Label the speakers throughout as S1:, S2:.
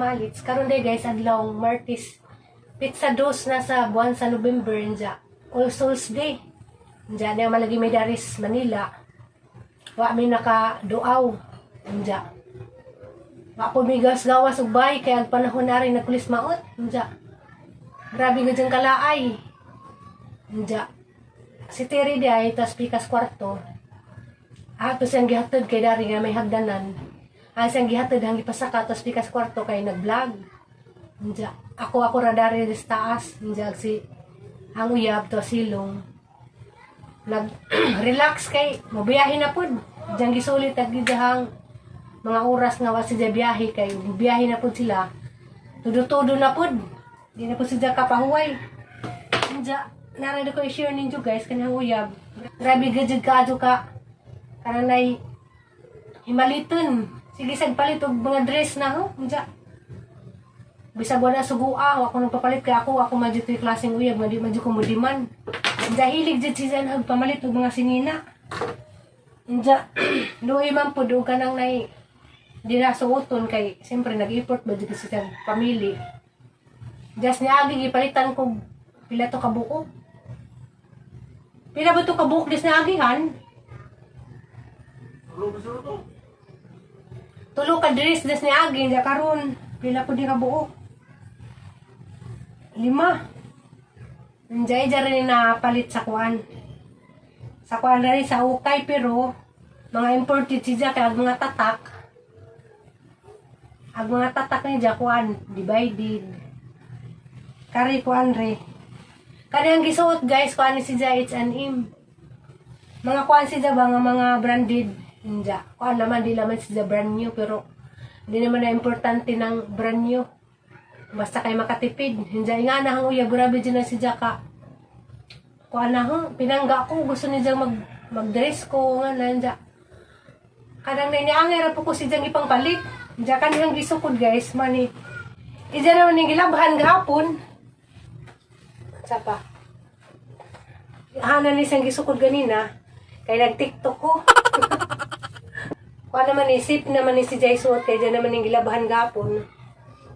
S1: malits. Karon day guys, adlaw Martes. Pizza dos na sa buwan sa November nja. All Souls Day. Nja na malagi may daris Manila. Wa mi naka-duaw. Nja. Wa po mi gawas ug bay kay ang panahon na rin nagpulis maot. Nja. Grabe nga dyan kalaay. Nja. Si Terry di ay tas pikas kwarto. Ato siyang gihatod kay dari nga may hagdanan. Siyang gihatod ang ipasaka tas pikas kwarto kay nag-vlog. Nja. Ako ra dari sa taas. Nja si ang uyab to silong. Nag-relax kay mabiyahe na pud. Diyan gisulit at gidahang mga oras nga wa siya biyahe kay biyahe na pud sila. Tudo-tudo na pud. Di na pud siya kapahuway. Nja. Narado ko i-share ninyo guys kanang uyab. Grabe gajud kaadto ka. Kanang himaliton. Sige sad palit og mga dress na ho. Unsa? Bisag wala sugua, ako nang papalit kay ako madyo toy klaseng uyab, madyo ko mudiman. Unsa hilig jud siya nag pamalit og mga sinina. Unsa luoy man pud og kanang nay dira suoton kay siyempre nag-effort ba jud siya pamili. Just niagi gipalitan ko pila to ka buok. Pila ba ito kabuok dis na agihan? Tulo ka dress dis na agi. Diya karon. Pila po di ka buok. 5. Nandiyan rin na palit sa kuan. Sa kuan rin sa ukay pero mga imported siya kaya mga tatak. Ang mga tatak niya kuan. Divided. Kari kuan rin. Kanang gisuot guys, kuan ni siya H&M. Mga kuan siya ba nga mga branded. Hindi. Kuan naman di naman siya brand new pero hindi naman na importante ng brand new. Basta kay makatipid. Hindi nga na hang uya grabe din na siya ka. Kuan na hang pinangga ko gusto niya mag-dress ko nga nanja. Kanang niangera po ko siya ipangpalit. Hindi kanang gisukod guys, mani. Ija naman ning gilabhan gahapon. Sapa. Hanan ni sang gisukod ganina kay nag-TikTok ko. Kuha naman isip naman ni si Jay suot kay dyan naman yung gilabahan gapon.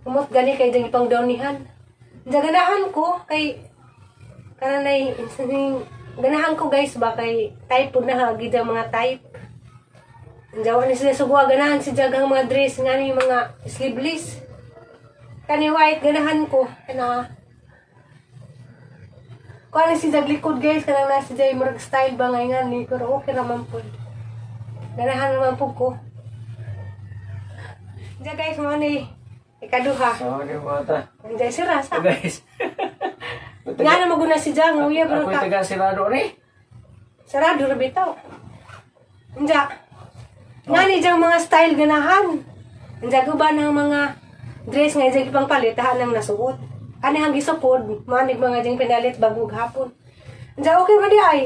S1: Umot gani kay dyan ipang downihan. Ganahan ko kay kananay ganahan ko guys ba kay type po na hagi dyan mga type. Jawa ni sila sugwa ganahan si jagang mga dress nga ni mga sleeveless. Kani white ganahan ko na kuha na si Daglikod guys, kanang nasa dyan yung style ba ngayon ni, pero okay naman po. Ganahan naman po ko. Diyan guys, mga ni ikaduha.
S2: Oo, di ba ata?
S1: Diyan si Rasa.
S2: Guys.
S1: Nga na maguna si Jang, uya pero
S2: Ako'y taga Sirado ni.
S1: Sarado na bitaw. Diyan. Nga ni dyan mga style ganahan. Diyan ko ba ng mga dress nga dyan ipang palit, tahan ng nasuot. Ani hang gisupod, manig mga ding pinalit bagong hapon. Diyan okay ba di ay?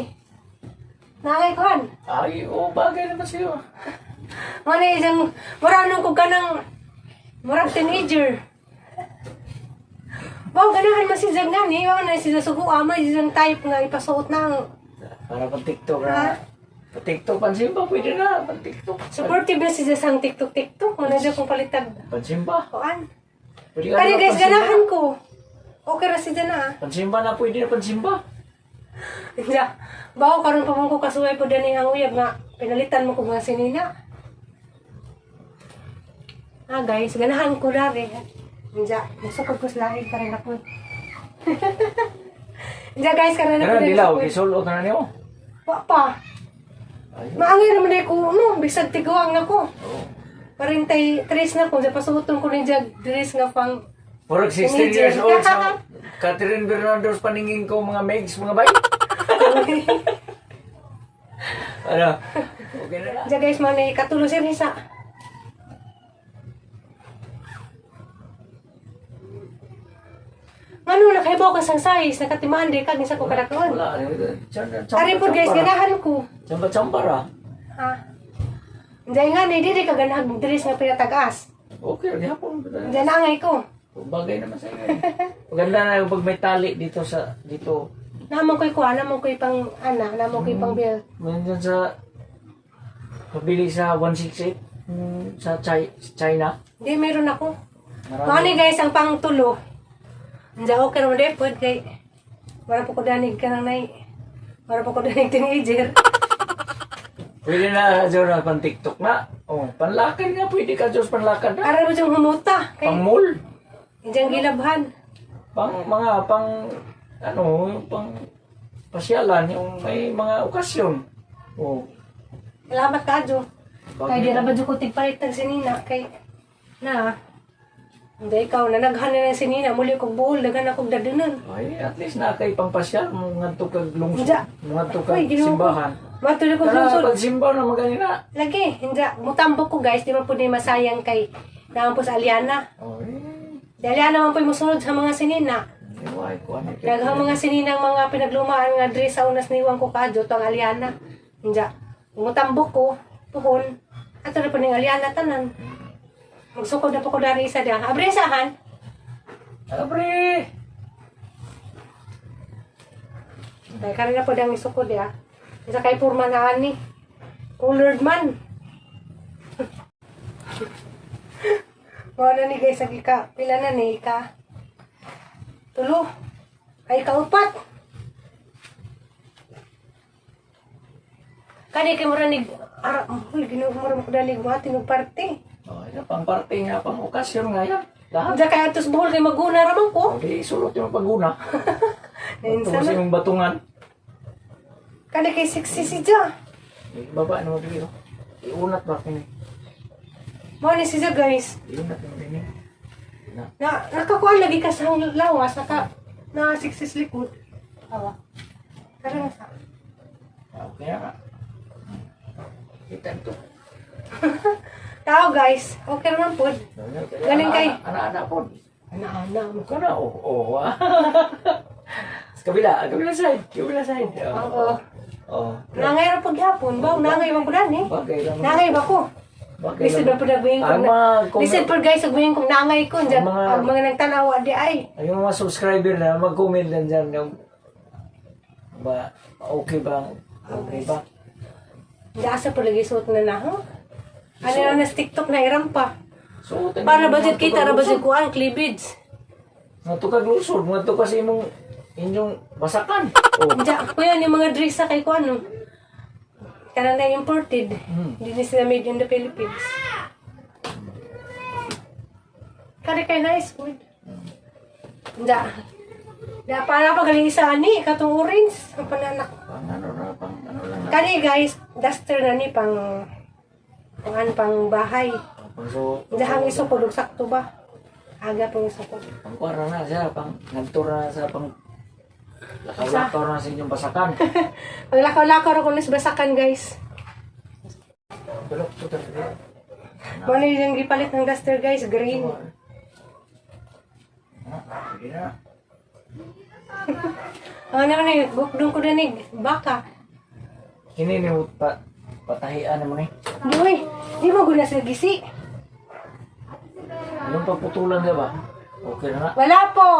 S1: Nangay kuhan.
S2: Ay, bagay naman sa'yo.
S1: Mana isang, maranong ko ka ng murag teenager. Wow, ganahan masizag nga ni. Wow, na sila sugo amay, isang type nga ipasuot na.
S2: Para pang TikTok
S1: Ha?
S2: na. Pang TikTok, pansimba, pwede na. Pang TikTok.
S1: Supportive na sila sang TikTok. Mana dyan kong palitag.
S2: Pansimba.
S1: Kuhan.
S2: Pwede
S1: Kani
S2: na
S1: guys,
S2: pansimba.
S1: ganahan ko. Okay ra sila na.
S2: Pansimba na, pwede na pansimba.
S1: Diyan. Bawo karon pa mong ko kasuway po dani ang uyab nga. Pinalitan mo ko mga sinina. Guys, ganahan ko na rin. Diyan. Masukod ko sa lahig ka rin ako. Diyan guys, karon na
S2: Kaya dilaw, kisulo ka na niyo.
S1: Wapa. Maangay naman na ko, no, bisag tiguang ako. 43 na ko, sa pasuhuton ko ni Diyan, dress nga pang
S2: Murag 16 years old sa Catherine Bernardo's paningin ko mga megs, mga bay. Ano? Okay na.
S1: Diyan guys, manay katulo si Risa. Ano, nakaibaw ka sang size, nakatimaan di ka, nisa ko karakon.
S2: Wala.
S1: Kari po guys, ganahan ko.
S2: Chamba-chamba ra.
S1: Ha? Diyan nga, hindi ka ganahan dress nga pinatagas.
S2: Okay, di hapon.
S1: Diyan na angay ko.
S2: Bagay naman sa inyo. Maganda na yung pag may tali dito sa, dito.
S1: Naman ko'y kuha, naman ko'y pang, naman ko'y pang bill.
S2: Ngayon sa, pabili sa 168 sa China.
S1: Hindi, meron ako. Mao ni guys ang pangtulo. Anja okay ra man pod kay wala po ko danig ka nang nay. Wala po ko danig teenager.
S2: Pwede na Diyos na pang TikTok na. Oh, panlakad nga pwede ka Diyos panlakad na.
S1: Ara mo siyang humuta kay
S2: Pang mall.
S1: ijang gilabhan.
S2: Pang ano, yung pang pasyalan, yung may mga okasyon. Oh.
S1: Salamat ka jo. Kay di ra ba
S2: Bakit?
S1: ko tigpalit tag sinina kay na. Hindi ikaw na naghanan ng sinina muli kog buol dagan akong dadunan.
S2: Ay, at least na kay pang pasyal, mga tukag lungsod,
S1: Hindi.
S2: mga tukag
S1: Ay, Ginoo ko.
S2: simbahan.
S1: Matuloy ko
S2: Kana
S1: susod.
S2: pagsimba na maganina.
S1: Lagi, hindi. Mutambok ko guys, di man po di masayang kay naman po sa Aliana.
S2: Oh,
S1: Di Aliana man po musunod sa mga sinina.
S2: Iway ko ano.
S1: Daghang mga sininang mga pinaglumaan nga diri sa unas niwang ko kadyo to ang Aliana. Hindi. Mutambok ko, tuhon. Ato na po ning Aliana tanan. Magsukod na po ko dari isa dia. Abresahan.
S2: Abre!
S1: Dahil kanina po dang isukod ya. Isa kay purma na ani. Colored man. Mga na ni guys, ang ika. Pila na ni ika. Tulo. Ay kaupat. Kani kay mura ni ara, uy, ginugmura mo ko dalig mo atin og parte.
S2: Oh, ito pang parte nga, pang okasyon nga yan. Lahat.
S1: Diya kay atos buhol kay maguna ramang ko.
S2: Oh, di sulot yung paguna. Ito
S1: Nainsa
S2: kasi
S1: na.
S2: yung batungan.
S1: Kani kay sexy si Diya.
S2: Baba naman dito. Iunat ba kini?
S1: Mo ni si Diya guys.
S2: Iunat naman din.
S1: Nakakuha lagi ka sa lawas, na sexy sa likod. Awa. Karang sa.
S2: Okay nga. Kita ito.
S1: Tao guys, okay naman po. Galing kay.
S2: Anak-anak po.
S1: Ana-ana mo.
S2: Ka na, oo. Sa kabila side. Kabila side.
S1: Oo.
S2: Oo.
S1: Nangay ra pag hapon, ba? Nangay ba ko dani?
S2: Bagay lang.
S1: Nangay ba ko?
S2: Bagay
S1: Lisod ba
S2: lang.
S1: po nagbuhin ko
S2: Ang
S1: na?
S2: mga
S1: Lisod po guys, nagbuhin kong nangay ko. Diyan,
S2: Ang mga-
S1: ang mga nagtanawa di ay.
S2: Yung mga subscriber na mag-comment lang dyan yung ba, okay ba? Okay ba?
S1: Hindi asa po lagi suot na na, ha? Ano na sa TikTok na iram pa.
S2: So,
S1: Para budget kita, para budget ko ang cleavage.
S2: Nga to kaglusod, nga to kasi inyong basakan. Oh.
S1: Diyan, kuya, yung mga dress sa kay ko ano. Kanang na imported. Hindi na sila made in the Philippines. Kari kay nice food. Diyan. Diyan, para pagaling isa ani, katong orange. Ang pananak.
S2: Pang ano lang.
S1: Kani guys, duster na ni pang pang bahay.
S2: So,
S1: Dahang isukod og sakto ba? Aga pang isukod.
S2: pang kuwara na siya, pang nagtur na sa pang lakaw-lakaw na sa inyong basakan.
S1: Pag lakaw-lakaw ra ko nas basakan guys.
S2: Bulok to talaga.
S1: Mano yung gipalit ng duster guys, green.
S2: Hindi na.
S1: Ano naman eh, bukdong ko danig, baka.
S2: Kini ni patahian naman eh.
S1: Di oy, di mo guna sa gisi.
S2: Anong pagputulan ka ba? Okay na na.
S1: Wala po.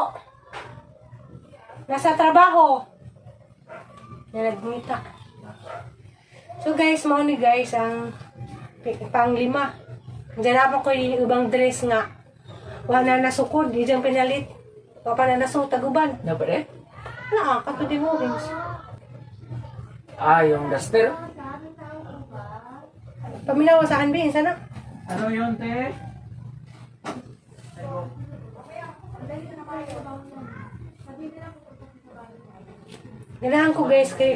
S1: Nasa trabaho. Na nagmita. So guys, mo ni guys ang pang-5. Diyan na ko yung ibang dress nga. Wala na nasukod, di dyan pinalit. Wala pa na nasuot, taguban.
S2: Dapat eh?
S1: Wala, kato di mo rings.
S2: Ah, yung duster.
S1: Paminawa sa anbin, sana.
S2: Ano yun, te?
S1: Ganahan ko guys kay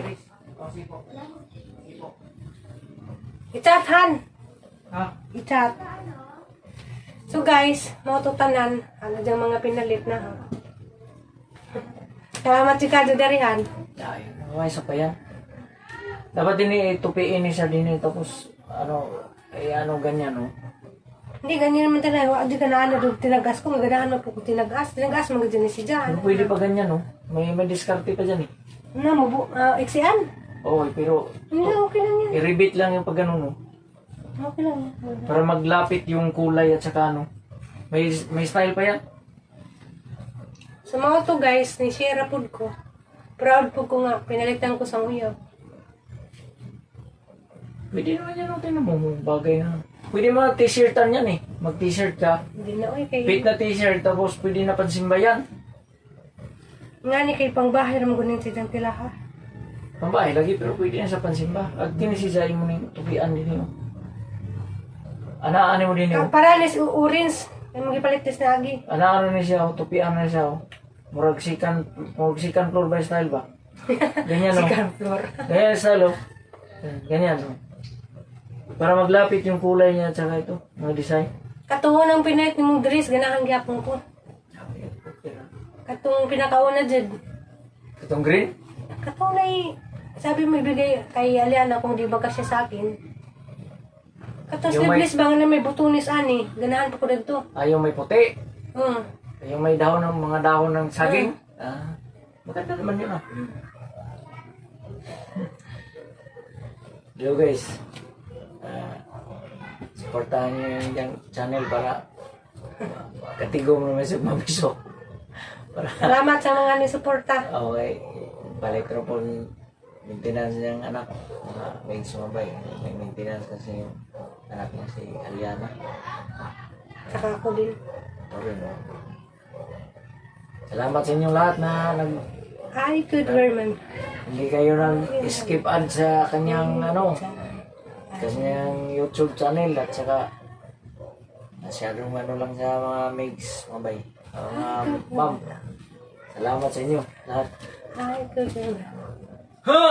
S1: i-chat han.
S2: Ha?
S1: I-chat. So guys, mga tutanan, ano dyan mga pinalit na ha. Salamat si Kado Darihan.
S2: Ay, may isa pa yan. Dapat din itupiin ni sa din tapos ano ganyan no.
S1: Hindi, ganyan naman talaga. Hindi ka na ano, tinagas ko. Magandaan mo po kung tinagas. Tinagas, magandaan si Jan.
S2: Pwede pa ganyan no. May diskarte pa dyan eh.
S1: Na, iksian.
S2: Oo, pero
S1: Hindi, okay lang yan.
S2: i-rebate lang yung pag no.
S1: Okay lang yan.
S2: Para maglapit yung kulay at saka ano. May style pa yan.
S1: Sa mga to guys, ni-share po ko. Proud po ko nga. Pinalitan ko sa uyaw.
S2: Pwede naman yan, tingnan mo, bagay na. Pwede mga t-shirtan yan eh. mag-t-shirt ka.
S1: Hindi na, oy, kay...
S2: Fit na t-shirt, tapos pwede na pansimba yan.
S1: Nga ni kay pangbahay naman gunin si Jang Tilaha.
S2: Pambahay lagi, pero pwede na sa pansimba. At kinisisayin mo na yung tupian din yun. Anaan mo din yun.
S1: Para ni orange. Ay magipalitis na agi.
S2: Anaan na siya, tupian na siya. Murag sikan floor by style ba? Ganyan no?
S1: Sikan floor.
S2: Ganyan style oh. Ganyan no? Para maglapit yung kulay niya at saka ito, mga design.
S1: Katuho ng pinahit ni mong dress, ganahan gyapon ko. Katong pinakauna dyan.
S2: Itong green?
S1: Katong sabi mo ibigay kay Aliana kung di ba kasi sa akin. Katong
S2: Yung may-
S1: sleeveless ba nga na may butunis ani, ganahan pa ko dito.
S2: Ayaw may puti.
S1: Hmm.
S2: Ayaw may dahon ng mga dahon ng saging. Maganda naman yun ah. Hello guys. Supportahan nyo yung channel para katigom naman sa mabiso. Para
S1: Salamat sa mga nisuporta.
S2: okay. Balik ko po maintenance niyang anak. May sumabay. May maintenance kasi yung anak niya si Aliana.
S1: Saka ako din.
S2: Okay, no? Salamat sa inyong lahat na
S1: Ay, good Verman.
S2: hindi kayo nag-skip ad sa kanyang kanyang YouTube channel at saka masyadong lang sa mga migs, mabay. Ma'am, salamat sa inyo lahat.
S1: Ay, good Verman.
S2: Ha!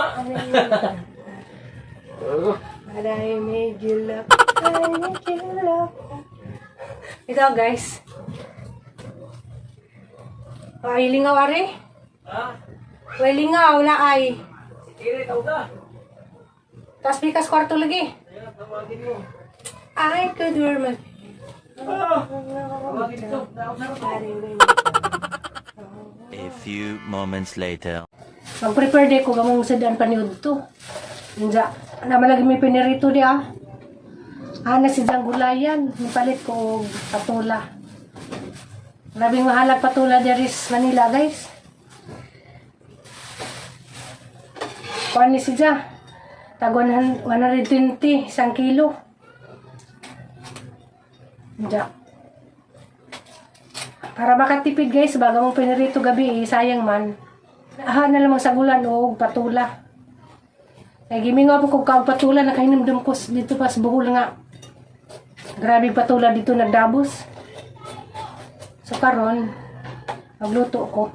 S1: But I made you love. I made you love. Ito guys. Ay, lingaw ari.
S2: Ha?
S1: Way lingaw, wala ay.
S2: Sige, tawag ka.
S1: Tapos bikas kwarto lagi.
S2: Ayan, tawagin mo.
S1: Ay, good Verman.
S2: Tawagin ito.
S3: A few moments later.
S1: Mag-prepare di ko gamong sedaan paniud to. Inja, naman lagi may pinirito di ah. Ana si Jang gulayan, nipalit ko og patula. Grabing mahalag patula diri sa Manila, guys. Kuan ni si Jang. Tag 120 isang kilo. Inja. Para makatipid guys, baga mong pinirito gabi, sayang man. Na lamang sa gulan o patula. Kaya gimingaw po kong kaong patula, nakahinimdum ko dito pa sa buhol nga. Grabe patula dito nagdabos. So karon, magluto ko.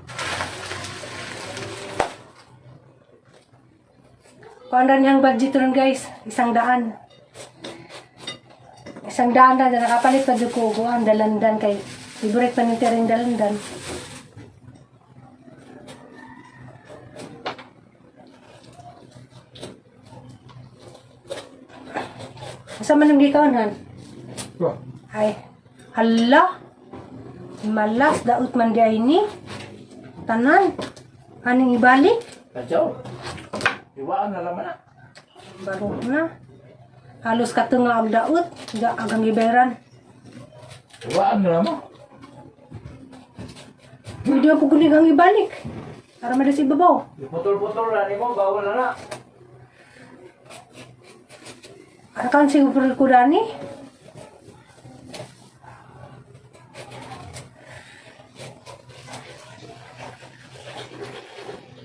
S1: Kuandran niyang budget ron guys, 100. 100 na nakapalit pa dyan ko ang dalandan kay favorite pa ni Tering dalandan. Asa man ang gikaonan? Ay, hala. Malas daot man di ay ni. Tanan. Aning ibalik.
S2: Kadyaw. Iwaan na naman na.
S1: Baro na. Halos katunga ang daot. Agang iberan.
S2: Iwaan na naman.
S1: Hindi ako kulig ang ibalik. Para malas ibabaw.
S2: Yung putol-putol na mo, bawal na na.
S1: Para kan si upur kudani.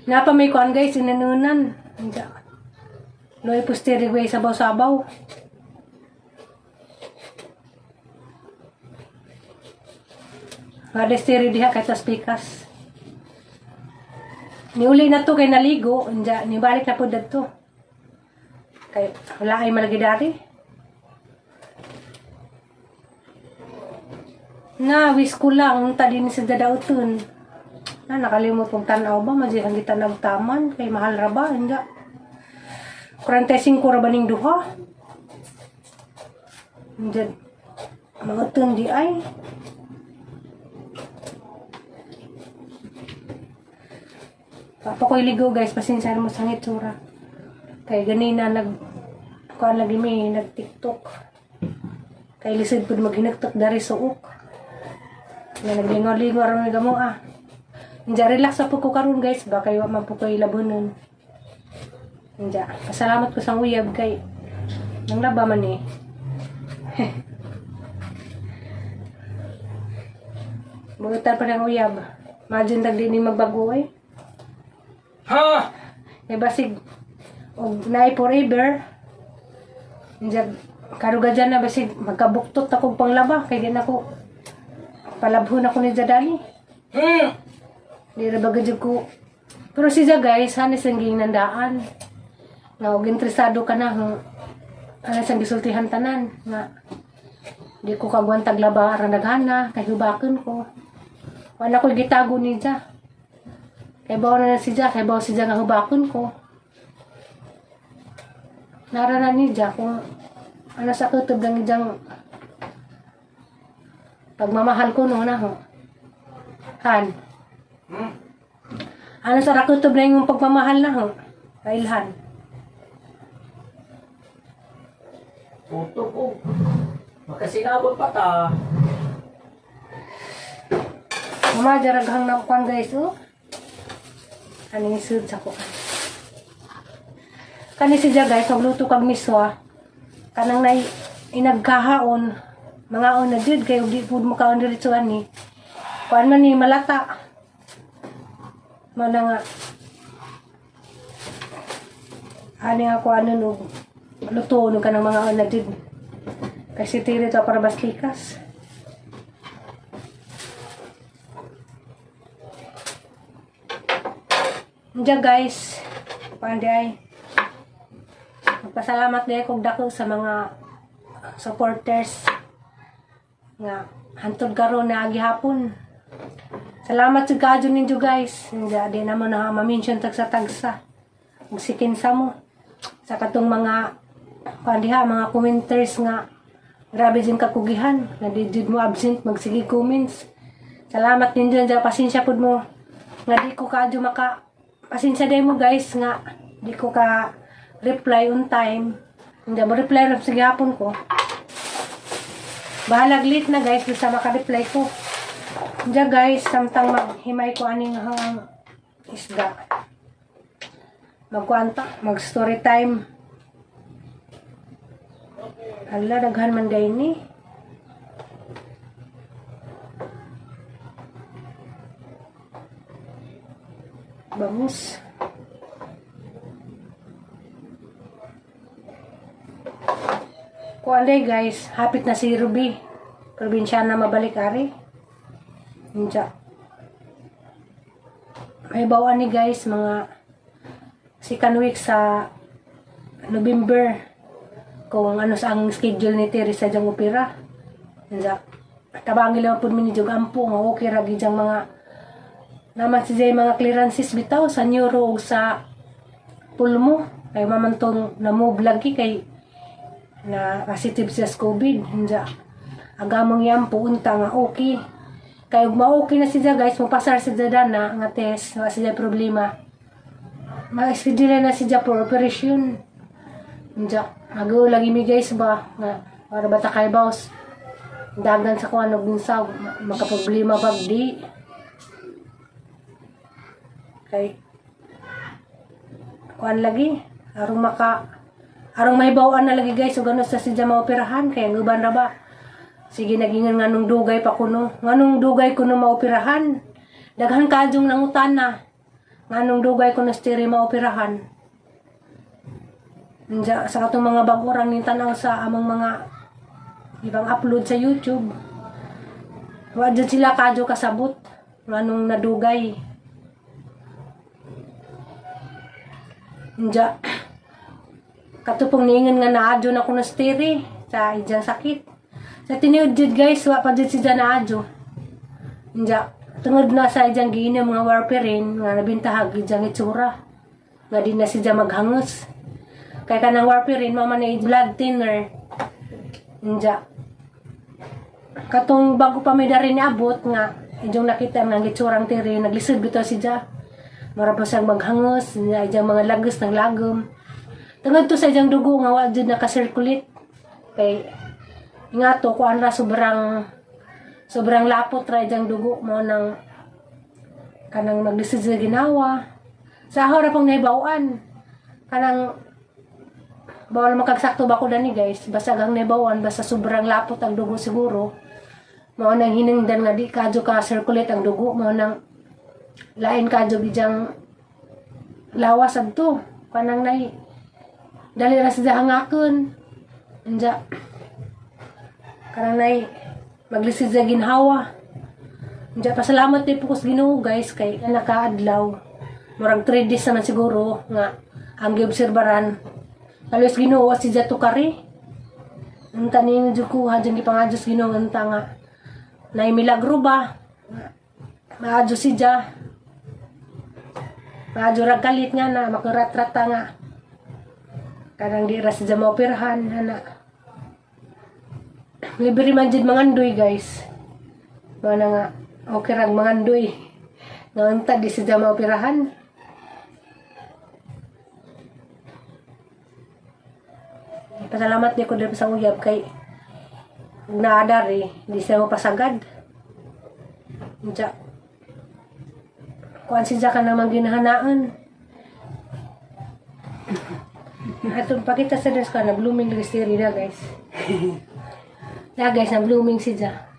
S1: Napa may kuan guys, inanunan. Loy pusteri guys sabaw-sabaw. Ada steri diha kay tas pikas. Niuli na to kay naligo, anja nibalik na pud dadto. Kay wala ay malagi dari. Na wis ko lang tadi ni sa dadauton. Na nakalimot kong tanaw ba maji ang gitanag taman kay mahal ra ba anja. 45 ra baning duha. Anja mga di ay. Papa ko iligo guys, pasensya mo sa ngitsura. Kay ganina kuan lagi mi nag TikTok. Kay lisod pud maghinagtok dari suok. Na naglingaw-lingaw ra mi gamo ah. Inja relax sa po ko karon guys, ba kay wa man po ko ilabonon. Inja, pasalamat ko sa uyab kay nang laba man eh. Buutan pa ng uyab. Imagine tag di ni magbago eh.
S2: Ha?
S1: Kay basig og naay forever. Injag karuga dyan na basig magkabuktot akong panglaba kay di na ko palabhon ako ni Jadali. Di ra baga jud ko. Pero siya guys, hanis ang ginandaan. Nga og interesado ka na alas ang gisultihan tanan nga di ko kagwantag laba ra naghana kay hubakon ko. Wala ko gitago ni Jada. Kay bawa na siya, kay bawa siya nga hubakon ko. Naranan ni Jada kung ano sa kutob ng ijang pagmamahal ko no na ho. Han. Ano sa rakutob na yung pagmamahal na ho? Kailhan.
S2: Tutok ko. Makasinabot pa ta.
S1: Mama, jaraghang na kuan guys, oh. Kaning sud sa kuan. Kani siya guys, magluto kag miswa. Kanang nay inagkahaon. Mga on na jud kay ug di pud mo kaon diretso ani. Kuan man ni malata. Mana nga. Ani nga kuan no luto no kanang mga on na jud. Kasi tiri to para bastikas. Diyan guys, panday. Magpasalamat din kong dako sa mga supporters nga hantod karon na gihapon. Salamat sa kadyo ninyo guys. Hindi naman na ma-mention tagsa-tagsa. Magsikin sa mo. Sa katong mga pandiha, mga commenters nga grabe din kakugihan. Na di mo absent, magsige comments. Salamat ninyo dyan. Pasensya po mo. Nga di ko kadyo pasensya din mo guys nga di ko ka reply on time. Hindi mo reply rin sa gihapon ko. Bahalag late na guys basta maka-reply ko. Diyan guys, samtang maghimay ko aning isda. Magkuanta, mag-story time. Hala, daghan man gay ni. Bangus. Kuan day guys, hapit na si Ruby. Probinsya na mabalik ari. Inja. May bawaan ni guys mga second week sa November kung ano sa ang schedule ni Terry sa jang opera. Inja. Tabangi lang pud mi ni jug ampo nga okay ra gid jang mga naman si mga clearances bitaw sa neuro o sa pulmo. Kay mamantong na-move lagi kay na positive siya sa COVID. Inja. Agamong yan po unta nga okay. Kaya ma-okay na siya guys, magpasar siya na nga test, nga siya problema. Ma-schedule na siya for operation. Inja. Magaw lagi mi guys ba, nga para bata kay boss. Dagan sa kuan og ginsaw, makaproblema bag di. Kay kuan lagi arong may bawaan na lagi guys ug ano sa siya maoperahan kay nguban ra ba sige nagingan nganong dugay pa kuno nganong dugay kuno maoperahan daghan kadjong nangutana nganong dugay kuno stiri maoperahan nja sa katong mga bag-orang ning tanaw sa among mga ibang upload sa YouTube wa jud sila kadyo kasabot nganong nadugay. Nja, katupong niingan nga naadyo na ko na stiri sa ijang sakit. Sa tiniod jud guys, wa pa jud siya naadyo. Nja, tungod na sa ijang giinom mga warfarin, nga nabintahag ijang itsura. Nga di na siya maghangos. Kaya ka ng warfarin, mama na blood thinner. Nja, katong bago pa may darin abot nga, ijong nakita ng itsurang tiri, naglisod bito siya. Mara pa siyang maghangos, ijang mga lagos ng lagom. Tungod to sa ijang dugo nga wa jud naka-circulate. Kay nga to kuan ra sobrang lapot ra ijang dugo mo nang kanang maglisod sa ginawa. Sa hora pang naibawan. Kanang bawal makagsakto ba ko dani guys. Basta gang naibawan basta sobrang lapot ang dugo siguro. mao nang hinungdan nga di kadyo ka circulate ang dugo, mao nang lain kadyo bijang lawas adto kanang nay dali ra sa hangakon anja kanang nay maglisid sa ginhawa. Anja pasalamat ni po ko sa Ginoo guys kay nakaadlaw murag 3 days naman siguro nga ang giobserbaran kalos Ginoo si Jato Kari unta ni jud ko hadjang gipangadyo sa Ginoo unta nga nay milagro ba maadyo si Ja maadyo ra kalit nga na makaratrata nga kanang di ra si Ja maoperahan ana libre man jud mangandoy guys mana nga okay ra mangandoy nga unta di si Ja maoperahan. Pasalamat ni ko din sa uyab kay naadari di siya mapasagad. Diya. Kuan si Jack naman ginahanaan. Atong pakita sa desk na blooming listeri na guys. Na guys, na blooming si Jack.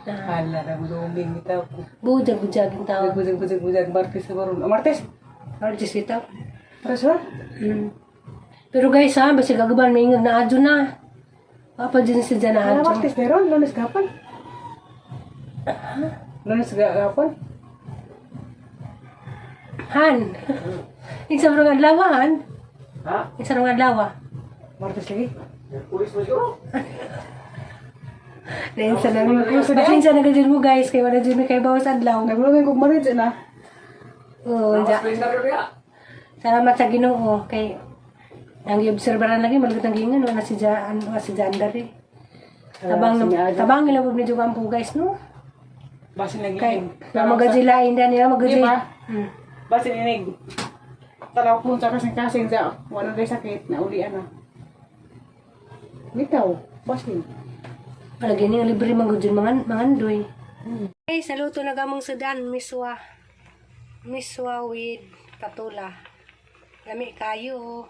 S4: Hala, nag-blooming itaw ko.
S1: Bujag-bujag yung tao.
S4: Bujag, Martes sa baron. Martes?
S1: Artist ito.
S4: Paras ba?
S1: Pero guys ha, basi gagaban may ingag na adyo na. Papa dyan si Jack na
S4: Ano
S1: adyo.
S4: Martes meron? Lunes kapan? Lunes kapan?
S1: Han. Isa mo nga adlawan.
S2: Ha?
S1: Isa mo nga adlawa.
S4: Martes lagi?
S2: Pulis mo siguro?
S1: Dahil sa namin. Pasensya na ganyan mo guys. Kaya wala dyan may kayo bawas adlaw.
S4: Nag-blooming kong Martes na.
S1: Oo, Jack. Salamat sa Ginoo kay ang giobserbaran lagi malugod ang gingan wala si Janda rin. Tabang nila pud medyo kampo guys no.
S4: Basin lagi.
S1: Kay magajilain dan nila magajil.
S4: Diba? Basin inig. Talaw po sa kasing-kasing sa wala day sakit na ulian na. Ikaw, basin.
S1: Palagi ni libre magujil mangandoy. Okay, saluto na gamong sudan miswa with patula. Lami kayo.